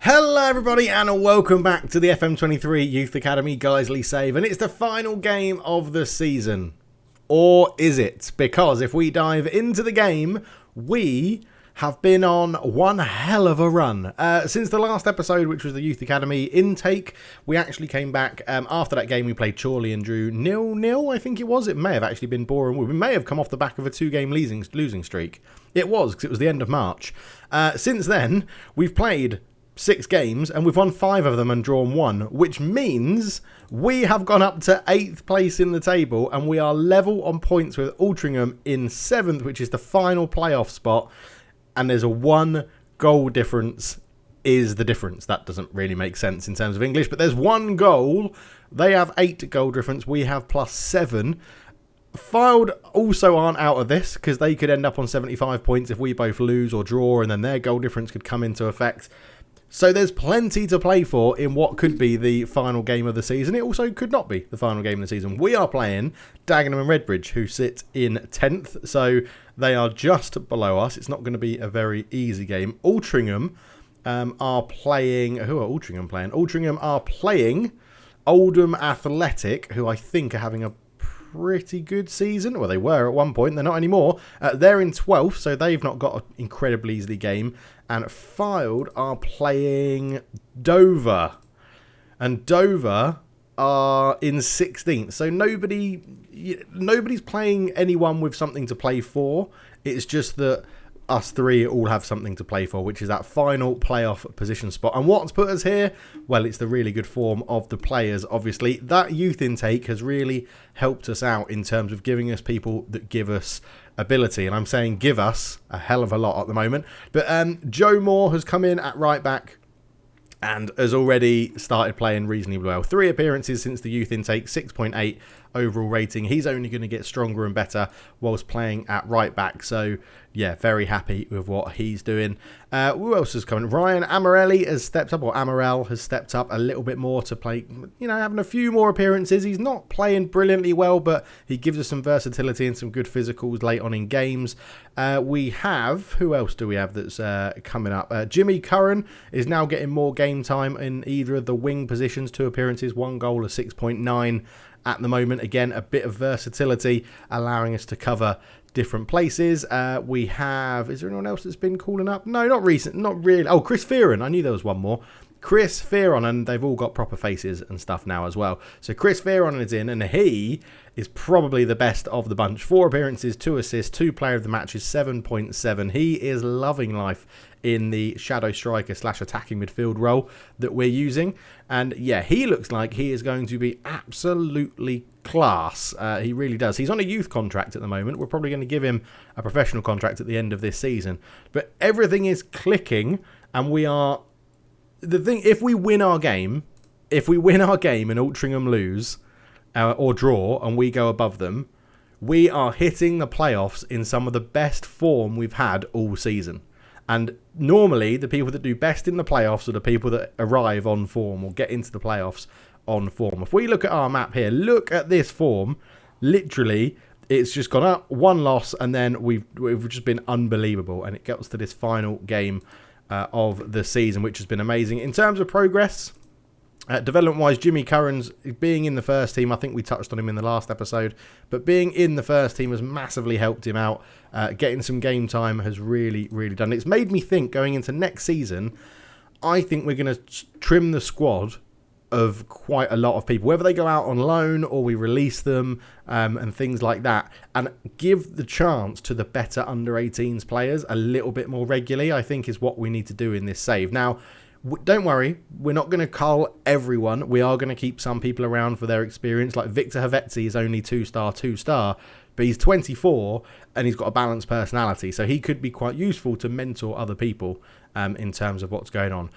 Hello everybody and welcome back to the FM23 Youth Academy Guiseley save, and it's the final game of the season. Or is it? Because if we dive into the game, we have been on one hell of a run. Since the last episode, which was the Youth Academy intake, we actually came back. After that game, we played Chorley and drew 0-0, I think it was. It may have actually been boring. We may have come off the back of a 2-game losing streak. It was, because it was the end of March. Since then, we've played 6 games and we've won 5 of them and drawn 1, which means we have gone up to 8th place in the table and we are level on points with Altrincham in 7th, which is the final playoff spot, and there's a 1 goal difference is the difference. That doesn't really make sense in terms of English, but there's 1 goal. They have 8 goal difference, we have +7. Fylde also aren't out of this because they could end up on 75 points if we both lose or draw, and then their goal difference could come into effect. So there's plenty to play for in what could be the final game of the season. It also could not be the final game of the season. We are playing Dagenham and Redbridge, who sit in 10th. So they are just below us. It's not going to be a very easy game. Altrincham are playing... Who are Altrincham playing? Altrincham are playing Oldham Athletic, who I think are having a pretty good season. Well, they were at one point. They're not anymore. They're in 12th, so they've not got an incredibly easy game. And Fylde are playing Dover. And Dover are in 16th. So nobody's playing anyone with something to play for. It's just that us three all have something to play for, which is that final playoff position spot. And what's put us here? Well, it's the really good form of the players, obviously. That youth intake has really helped us out in terms of giving us people that give us ability. And I'm saying give us a hell of a lot at the moment. But Joe Moore has come in at right back and has already started playing reasonably well. 3 appearances since the youth intake, 6.8 overall rating. He's only going to get stronger and better whilst playing at right back. So, yeah, very happy with what he's doing. Who else is coming? Ryan Amarelli has stepped up, or Amarel has stepped up a little bit more to play, having a few more appearances. He's not playing brilliantly well, but he gives us some versatility and some good physicals late on in games. We have, who else do we have that's coming up? Jimmy Curran is now getting more game time in either of the wing positions, 2 appearances, 1 goal, a 6.9 at the moment. Again, a bit of versatility, allowing us to cover different places. We have... Is there anyone else that's been calling up? No, not recent. Not really. Oh, Chris Fearon. I knew there was one more. Chris Fearon, and they've all got proper faces and stuff now as well. So Chris Fearon is in, and he is probably the best of the bunch. 4 appearances, 2 assists, 2 player of the matches, 7.7. He is loving life in the shadow striker / attacking midfield role that we're using. And yeah, he looks like he is going to be absolutely class. He really does. He's on a youth contract at the moment. We're probably going to give him a professional contract at the end of this season. But everything is clicking, and we are... The thing, if we win our game and Altrincham lose or draw and we go above them, we are hitting the playoffs in some of the best form we've had all season. And normally the people that do best in the playoffs are the people that arrive on form or get into the playoffs on form. If we look at our map here, look at this form. Literally, it's just gone up, 1 loss, and then we've just been unbelievable. And it gets to this final game of the season, which has been amazing. In terms of progress, development-wise, Jimmy Curran's being in the first team, I think we touched on him in the last episode, but being in the first team has massively helped him out. Getting some game time has really, really done it. It's made me think, going into next season, I think we're going to trim the squad of quite a lot of people, whether they go out on loan or we release them and things like that, and give the chance to the better under-18s players a little bit more regularly, I think is what we need to do in this save. Now, don't worry, we're not going to cull everyone. We are going to keep some people around for their experience. Like Victor Havetzi is only 2-star, but he's 24 and he's got a balanced personality, so he could be quite useful to mentor other people in terms of what's going on.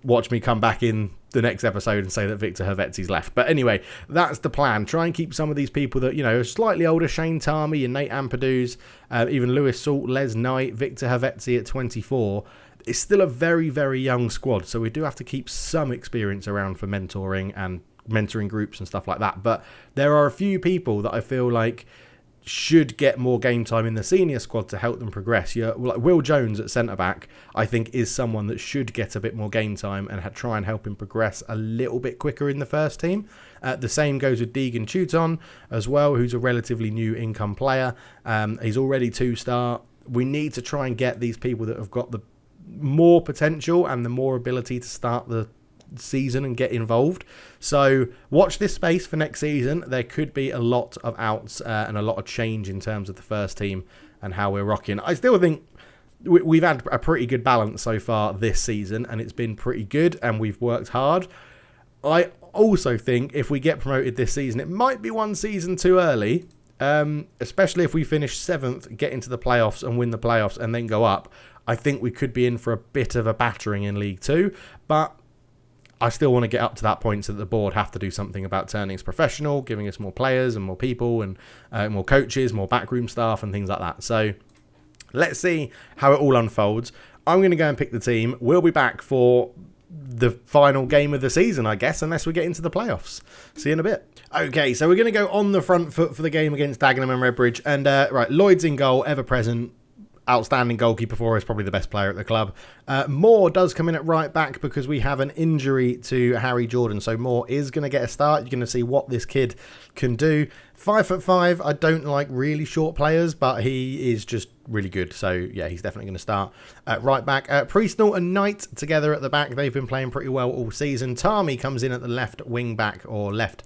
Watch me come back in the next episode and say that Victor Havetzi's left. But anyway, that's the plan. Try and keep some of these people that, are slightly older. Shane Tarmy and Nate Ampadu's, even Lewis Salt, Les Knight, Victor Havetzi at 24. It's still a very, very young squad. So we do have to keep some experience around for mentoring and mentoring groups and stuff like that. But there are a few people that I feel like should get more game time in the senior squad to help them progress. Like Will Jones at centre-back, I think, is someone that should get a bit more game time and try and help him progress a little bit quicker in the first team. The same goes with Deegan Chuton as well, who's a relatively new income player. He's already 2-star. We need to try and get these people that have got the more potential and the more ability to start the season and get involved. So watch this space for next season. There could be a lot of outs and a lot of change in terms of the first team and how we're rocking. I still think we've had a pretty good balance so far this season, and it's been pretty good, and we've worked hard. I also think if we get promoted this season, it might be one season too early, especially if we finish 7th, get into the playoffs and win the playoffs and then go up. I think we could be in for a bit of a battering in League 2, but I still want to get up to that point so that the board have to do something about turning us professional, giving us more players and more people and more coaches, more backroom staff and things like that. So let's see how it all unfolds. I'm going to go and pick the team. We'll be back for the final game of the season, I guess, unless we get into the playoffs. See you in a bit. Okay, so we're going to go on the front foot for the game against Dagenham and Redbridge. And right, Lloyd's in goal, ever present. Outstanding goalkeeper for us, probably the best player at the club. Moore does come in at right back because we have an injury to Harry Jordan. So Moore is going to get a start. You're going to see what this kid can do. 5'5". I don't like really short players, but he is just really good. So yeah, he's definitely going to start at right back. Priestnall and Knight together at the back. They've been playing pretty well all season. Tarmy comes in at the left wing back or left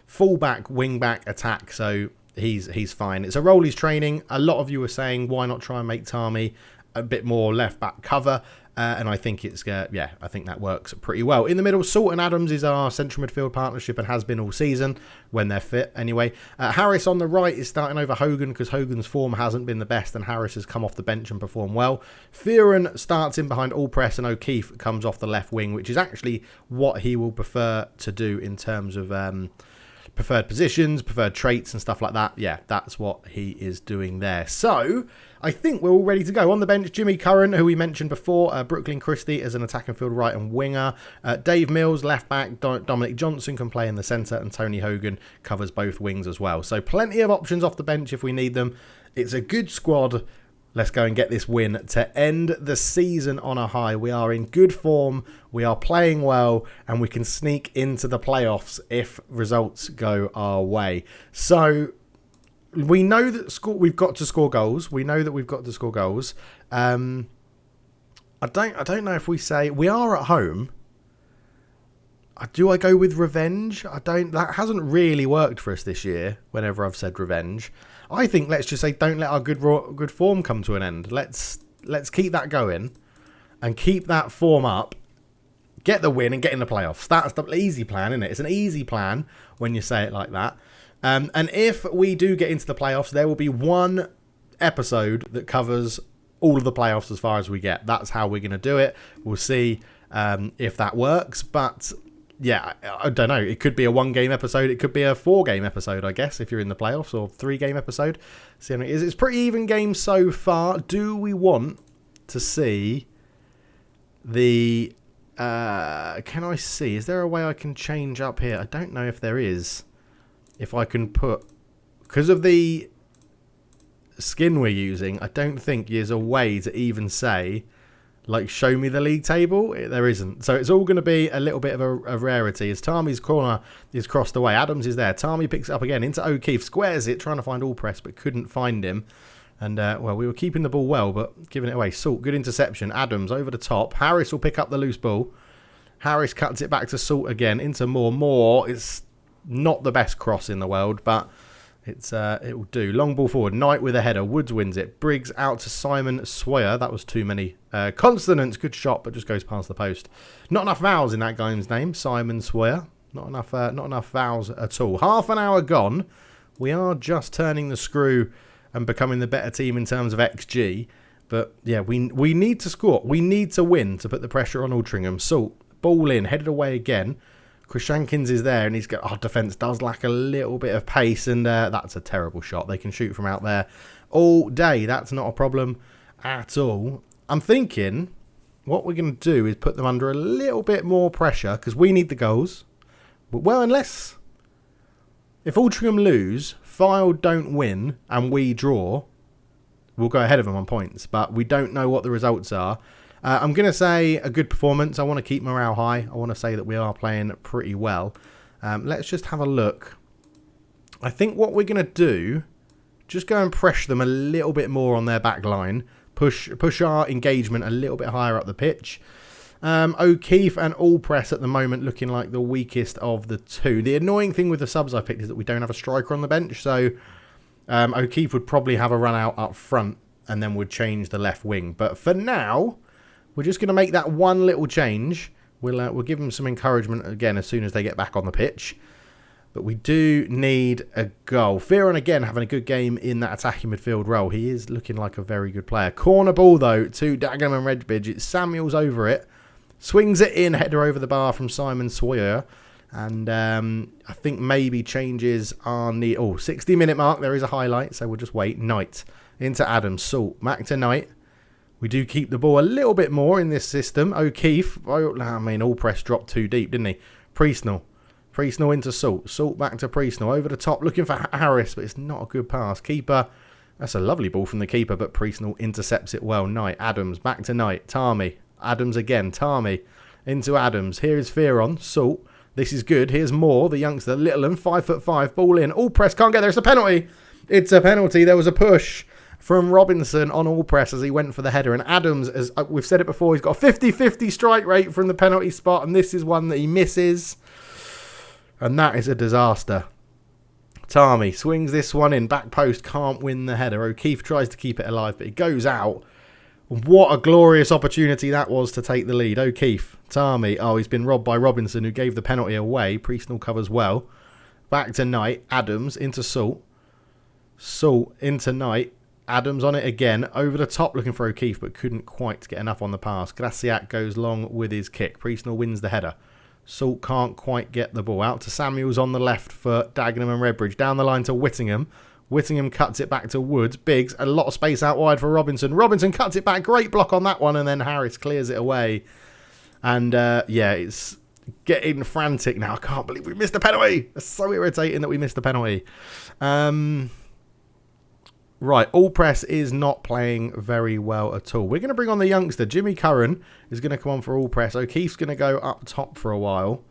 full back wing back attack. So he's fine. It's a role he's training. A lot of you are saying, why not try and make Tarmy a bit more left back cover? And I think I think that works pretty well. In the middle, Salt and Adams is our central midfield partnership and has been all season when they're fit anyway. Harris on the right is starting over Hogan because Hogan's form hasn't been the best and Harris has come off the bench and performed well. Fearon starts in behind Allpress and O'Keefe comes off the left wing, which is actually what he will prefer to do in terms of preferred positions, preferred traits and stuff like that. Yeah, that's what he is doing there. So I think we're all ready to go. On the bench, Jimmy Curran, who we mentioned before, Brooklyn Christie as an attacking field right and winger, Dave Mills, left back, Dominic Johnson can play in the centre, and Tony Hogan covers both wings as well. So plenty of options off the bench if we need them. It's a good squad. Let's go and get this win to end the season on a high. We are in good form, we are playing well, and we can sneak into the playoffs if results go our way. So we know that we've got to score goals. We know that we've got to score goals. I don't know if we say we are at home. Do I go with revenge? That hasn't really worked for us this year. Whenever I've said revenge, I think let's just say don't let our good form come to an end. Let's keep that going and keep that form up. Get the win and get in the playoffs. That's the easy plan, isn't it? It's an easy plan when you say it like that. And if we do get into the playoffs, there will be one episode that covers all of the playoffs as far as we get. That's how we're going to do it. We'll see if that works. But yeah, I don't know. It could be a 1-game episode. It could be a 4-game episode, I guess, if you're in the playoffs, or 3-game episode. See how it is. It's pretty even games so far. Do we want to see the... can I see? Is there a way I can change up here? I don't know if there is. If I can put... Because of the skin we're using, I don't think there's a way to even say... Like, show me the league table. There isn't. So it's all going to be a little bit of a rarity. As Tarmy's corner is crossed away. Adams is there. Tarmy picks it up again into O'Keefe. Squares it, trying to find Allpress, but couldn't find him. And, well, we were keeping the ball well, but giving it away. Salt, good interception. Adams over the top. Harris will pick up the loose ball. Harris cuts it back to Salt again into Moore. Moore is not the best cross in the world, but... it will do. Long ball forward. Knight with a header. Woods wins it. Briggs out to Simon Sawyer. That was too many consonants. Good shot, but just goes past the post. Not enough vowels in that guy's name. Simon Sawyer. Not enough vowels at all. Half an hour gone. We are just turning the screw and becoming the better team in terms of XG. But yeah, we need to score. We need to win to put the pressure on Altrincham. Salt. Ball in. Headed away again. Chris Shankins is there, and he's got... Our defence does lack a little bit of pace, and that's a terrible shot. They can shoot from out there all day. That's not a problem at all. I'm thinking what we're going to do is put them under a little bit more pressure, because we need the goals. But, well, unless... If Altrincham lose Fylde don't win and we draw, we'll go ahead of them on points. But we don't know what the results are. I'm going to say a good performance. I want to keep morale high. I want to say that we are playing pretty well. Let's just have a look. I think what we're going to do, just go and pressure them a little bit more on their back line. Push our engagement a little bit higher up the pitch. O'Keefe and Allpress at the moment looking like the weakest of the two. The annoying thing with the subs I picked is that we don't have a striker on the bench. So O'Keefe would probably have a run out up front and then would change the left wing. But for now, we're just going to make that one little change. We'll give them some encouragement again as soon as they get back on the pitch. But we do need a goal. Fearon again having a good game in that attacking midfield role. He is looking like a very good player. Corner ball though to Dagenham and Redbridge. It's Samuels over it. Swings it in. Header over the bar from Simon Sawyer. And I think maybe changes are needed. Oh, 60-minute mark. There is a highlight. So we'll just wait. Knight into Adams. Salt. Back to Knight. We do keep the ball a little bit more in this system. O'Keefe. I mean, Allpress dropped too deep, didn't he? Priestnell. Priestnell into Salt. Salt back to Priestnell. Over the top, looking for Harris, but it's not a good pass. Keeper, that's a lovely ball from the keeper, but Priestnell intercepts it well. Knight, Adams, back to Knight. Tarmy, Adams again. Tarmy into Adams. Here is Fearon. Salt. This is good. Here's Moore, the youngster. Littleton, 5'5", ball in. Allpress can't get there. It's a penalty. It's a penalty. There was a push from Robinson on Allpress as he went for the header. And Adams, as we've said it before, he's got a 50-50 strike rate from the penalty spot, and this is one that he misses. And that is a disaster. Tarmy swings this one in. Back post, can't win the header. O'Keefe tries to keep it alive, but it goes out. What a glorious opportunity that was to take the lead. O'Keefe, Tarmy. Oh, he's been robbed by Robinson, who gave the penalty away. Priestnell covers well. Back to Knight. Adams into Salt. Salt into Knight. Adams on it again. Over the top looking for O'Keefe, but couldn't quite get enough on the pass. Graciak goes long with his kick. Priestnell wins the header. Salt can't quite get the ball out to Samuels on the left for Dagenham and Redbridge. Down the line to Whittingham. Whittingham cuts it back to Woods. Biggs, a lot of space out wide for Robinson. Robinson cuts it back. Great block on that one. And then Harris clears it away. And yeah, it's getting frantic now. I can't believe we missed a penalty. It's so irritating that we missed a penalty. Right, Allpress is not playing very well at all. We're going to bring on the youngster. Jimmy Curran is going to come on for Allpress. O'Keefe's going to go up top for a while.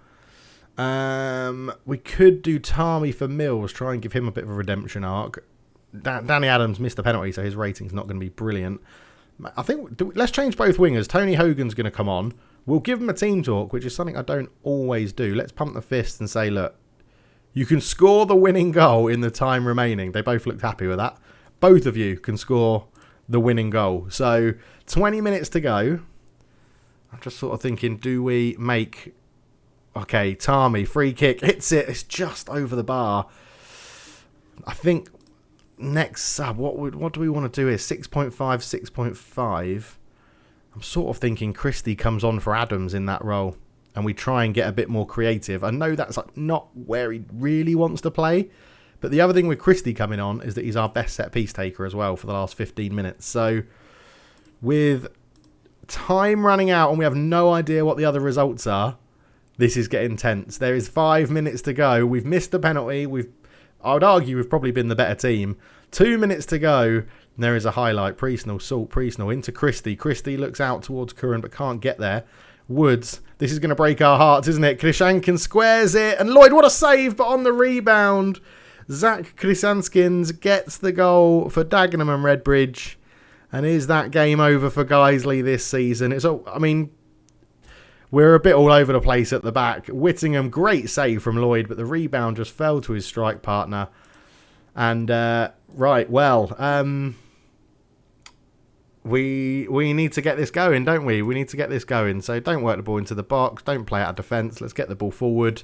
We could do Tarmy for Mills, try and give him a bit of a redemption arc. Danny Adams missed the penalty, so his rating's not going to be brilliant. I think let's change both wingers. Tony Hogan's going to come on. We'll give him a team talk, which is something I don't always do. Let's pump the fist and say, look, you can score the winning goal in the time remaining. They both looked happy with that. Both of you can score the winning goal. So 20 minutes to go. I'm just sort of thinking, do we make... Okay, Tarmy, free kick, hits it. It's just over the bar. I think next sub, what do we want to do here? 6.5, 6.5. I'm sort of thinking Christie comes on for Adams in that role. And we try and get a bit more creative. I know that's like not where he really wants to play. But the other thing with Christie coming on is that he's our best set-piece taker as well for the last 15 minutes. So with time running out and we have no idea what the other results are, this is getting tense. There is 5 minutes to go. We've missed the penalty. I would argue we've probably been the better team. 2 minutes to go. And there is a highlight. Priestnell, Salt, Priestnell into Christie. Christie looks out towards Curran but can't get there. Woods. This is going to break our hearts, isn't it? Krishankin squares it. And Lloyd, what a save, but on the rebound... Zach Krisanskins gets the goal for Dagenham and Redbridge. And is that game over for Guiseley this season? I mean, we're a bit all over the place at the back. Whittingham, great save from Lloyd, but the rebound just fell to his strike partner. And, right, well, we need to get this going, don't we? We need to get this going. So don't work the ball into the box. Don't play out of defence. Let's get the ball forward.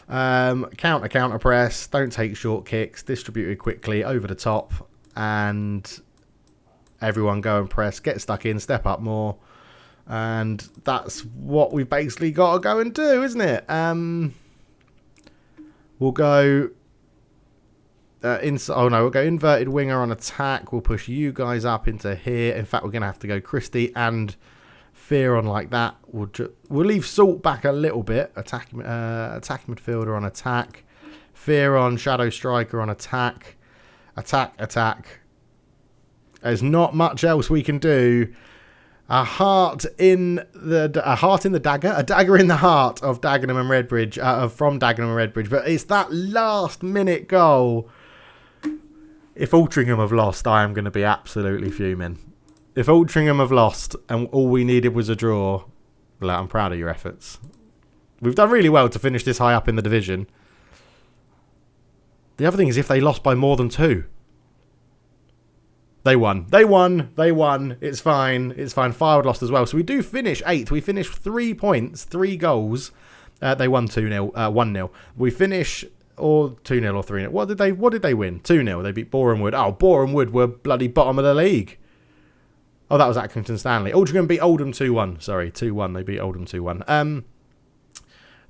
Counter press, don't take short kicks, distribute it quickly over the top, and everyone go and press, get stuck in, step up more, and that's what we've basically got to go and do, isn't it? We'll go we'll go inverted winger on attack. We'll push you guys up into here. In fact, we're going to have to go Christie and Fearon like that. We'll leave Salt back a little bit. Attack midfielder on attack. Fear on, Shadow Striker on attack. Attack. There's not much else we can do. A heart in the dagger, a dagger in the heart of Dagenham and Redbridge, from Dagenham and Redbridge. But it's that last minute goal. If Altrincham have lost, I am going to be absolutely fuming. If Altrincham have lost and all we needed was a draw, well, I'm proud of your efforts. We've done really well to finish this high up in the division. The other thing is if they lost by more than 2. They won. It's fine. Firewood lost as well. So we do finish 8th. We finish 3 points, 3 goals. They won 2-0, 1-0. We finish or 2-0 or 3-0. What did they win? 2-0. They beat Boreham Wood. Oh, Boreham Wood were bloody bottom of the league. Oh, that was Accrington Stanley. Altrincham beat Oldham 2-1. Sorry, 2-1. They beat Oldham 2-1.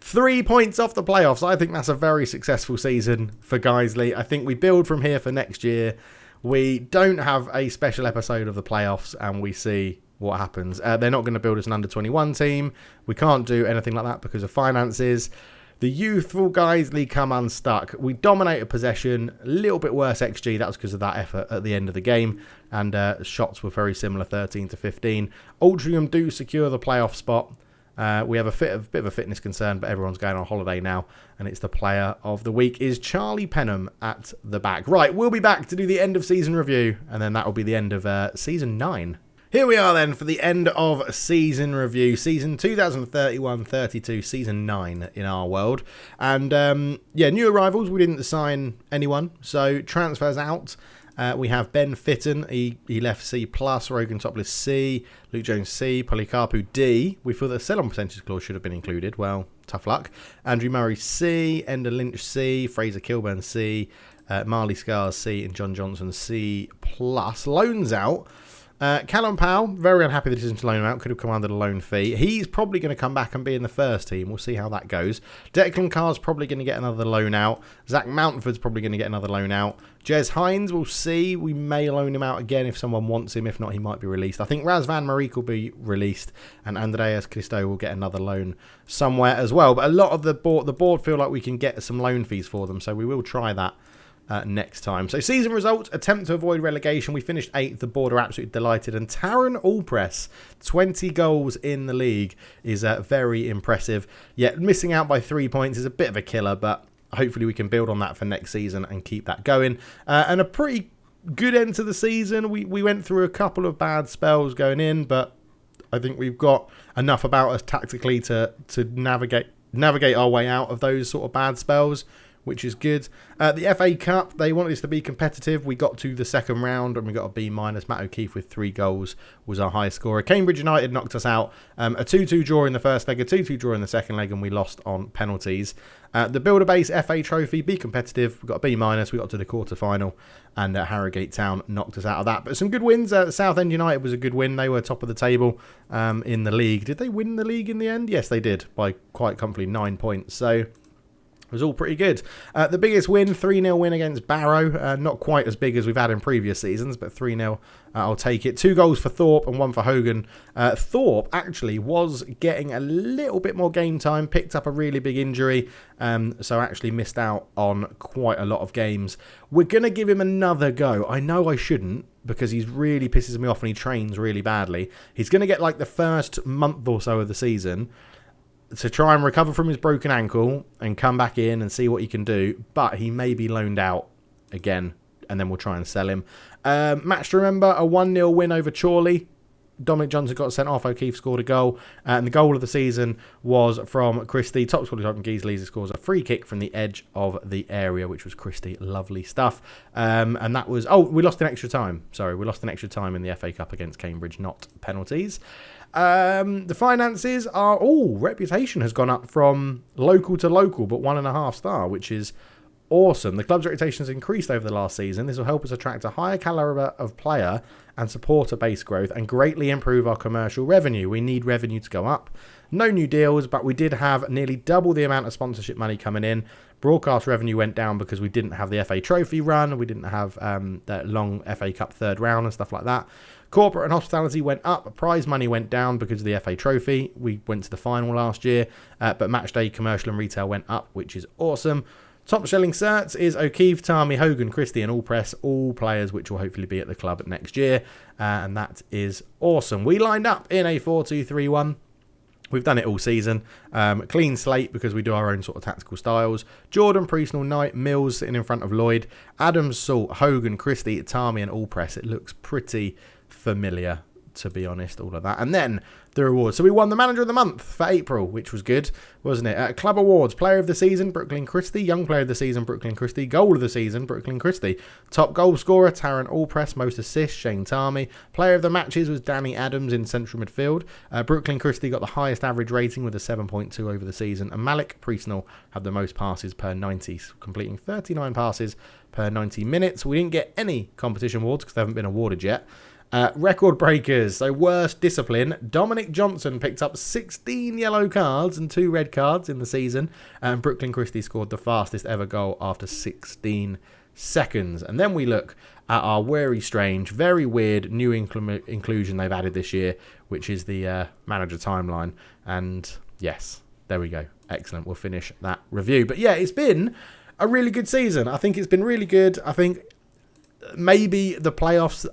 3 points off the playoffs. I think that's a very successful season for Guiseley. I think we build from here for next year. We don't have a special episode of the playoffs and we see what happens. They're not going to build us an under-21 team. We can't do anything like that because of finances. The youthful Guiseley come unstuck. We dominated possession, a little bit worse XG. That was because of that effort at the end of the game. And shots were very similar, 13-15. Altrincham do secure the playoff spot. We have a bit of a fitness concern, but everyone's going on holiday now. And it's the player of the week is Charlie Penham at the back. Right, we'll be back to do the end of season review. And then that will be the end of season 9. Here we are then for the end of season review. Season 2031-32, season 9 in our world. And new arrivals. We didn't sign anyone. So transfers out. We have Ben Fitton, he left C+, Rogan Topless C, Luke Jones C, Polycarpu D. We feel the sell-on percentage clause should have been included. Well, tough luck. Andrew Murray C, Ender Lynch C, Fraser Kilburn C, Marley Scars C, and John Johnson C+. Loans out. Callum Powell, very unhappy that he doesn't loan him out. Could have commanded a loan fee. He's probably going to come back and be in the first team. We'll see how that goes. Declan Carr's probably going to get another loan out. Zach Mountford's probably going to get another loan out. Jez Hines, we'll see. We may loan him out again if someone wants him. If not, he might be released. I think Razvan Marique will be released. And Andreas Christo will get another loan somewhere as well. But a lot of the board feel like we can get some loan fees for them. So we will try that. Next time. So season results, attempt to avoid relegation. We finished 8th. The board are absolutely delighted. And Taron Allpress, 20 goals in the league is very impressive. Yet missing out by 3 points is a bit of a killer, but hopefully we can build on that for next season and keep that going. And a pretty good end to the season. We went through a couple of bad spells going in, but I think we've got enough about us tactically to navigate our way out of those sort of bad spells, which is good. The FA Cup, they wanted us to be competitive. We got to the second round and we got a B-. Matt O'Keefe with 3 goals was our highest scorer. Cambridge United knocked us out. A 2-2 draw in the first leg, a 2-2 draw in the second leg, and we lost on penalties. The Builder Base FA Trophy, be competitive. We got a B-. We got to the quarter-final, and Harrogate Town knocked us out of that. But some good wins. Southend United was a good win. They were top of the table in the league. Did they win the league in the end? Yes, they did, by quite comfortably 9 points. So it was all pretty good. The biggest win, 3-0 win against Barrow. Not quite as big as we've had in previous seasons, but 3-0, I'll take it. 2 goals for Thorpe and 1 for Hogan. Thorpe actually was getting a little bit more game time, picked up a really big injury, so actually missed out on quite a lot of games. We're going to give him another go. I know I shouldn't, because he really pisses me off and he trains really badly. He's going to get like the first month or so of the season to try and recover from his broken ankle and come back in and see what he can do. But he may be loaned out again, and then we'll try and sell him. Match to remember, a 1-0 win over Chorley. Dominic Johnson got sent off. O'Keefe scored a goal. And the goal of the season was from Christie. Top scorer from Guiseley. He scores a free kick from the edge of the area, which was Christie. Lovely stuff. And that was... Oh, we lost in extra time. Sorry, we lost in extra time in the FA Cup against Cambridge, not penalties. The finances are... Oh, reputation has gone up from local to local, but 1.5 star, which is awesome. The club's reputation has increased over the last season. This will help us attract a higher caliber of player and support our base growth and greatly improve our commercial revenue. We need revenue to go up. No new deals, but we did have nearly double the amount of sponsorship money coming in. Broadcast revenue went down because we didn't have the FA Trophy run. We didn't have that long FA Cup third round and stuff like that. Corporate and hospitality went up. Prize money went down because of the FA Trophy. We went to the final last year, but match day, commercial and retail went up, which is awesome. Top shelling certs is O'Keefe, Tarmy, Hogan, Christie and Allpress, all players which will hopefully be at the club next year. And that is awesome. We lined up in a 4-2-3-1. We've done it all season. Clean slate because we do our own sort of tactical styles. Jordan, Priestnall, Knight, Mills sitting in front of Lloyd. Adams, Salt, Hogan, Christie, Tarmy and Allpress. It looks pretty familiar, to be honest, all of that. And then the rewards. So we won the Manager of the Month for April, which was good, wasn't it? Club Awards, Player of the Season, Brooklyn Christie. Young Player of the Season, Brooklyn Christie. Goal of the Season, Brooklyn Christie. Top Goal Scorer, Taron Allpress. Most Assists, Shane Tarmy. Player of the Matches was Danny Adams in central midfield. Brooklyn Christie got the highest average rating with a 7.2 over the season. And Malik Priestnall had the most passes per 90, completing 39 passes per 90 minutes. We didn't get any competition awards because they haven't been awarded yet. Record breakers, so worst discipline. Dominic Johnson picked up 16 yellow cards and 2 red cards in the season. And Brooklyn Christie scored the fastest ever goal after 16 seconds. And then we look at our very strange, very weird new inclusion they've added this year, which is the manager timeline. And yes, there we go. Excellent. We'll finish that review. But yeah, it's been a really good season. I think it's been really good. I think maybe the playoffs,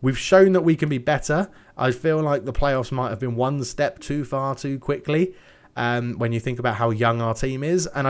we've shown that we can be better. I feel like the playoffs might have been one step too far too quickly when you think about how young our team is. And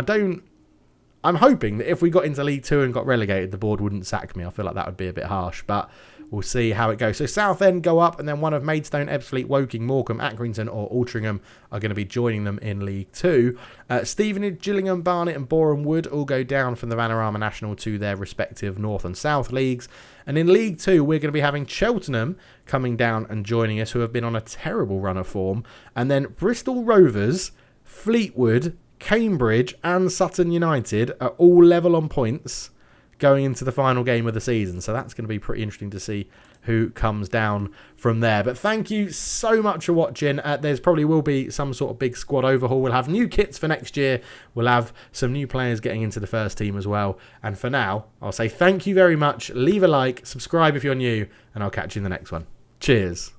I'm hoping that if we got into League 2 and got relegated, the board wouldn't sack me. I feel like that would be a bit harsh, but we'll see how it goes. So Southend go up, and then one of Maidstone, Ebbsfleet, Woking, Morecambe, Accrington or Altrincham are going to be joining them in League 2. Stevenage, Gillingham, Barnet and Boreham Wood all go down from the Vanarama National to their respective North and South leagues. And in League 2, we're going to be having Cheltenham coming down and joining us, who have been on a terrible run of form. And then Bristol Rovers, Fleetwood, Cambridge and Sutton United are all level on points going into the final game of the season. So that's going to be pretty interesting to see who comes down from there. But thank you so much for watching. There's probably will be some sort of big squad overhaul. We'll have new kits for next year. We'll have some new players getting into the first team as well. And for now, I'll say thank you very much. Leave a like, subscribe if you're new, and I'll catch you in the next one. Cheers.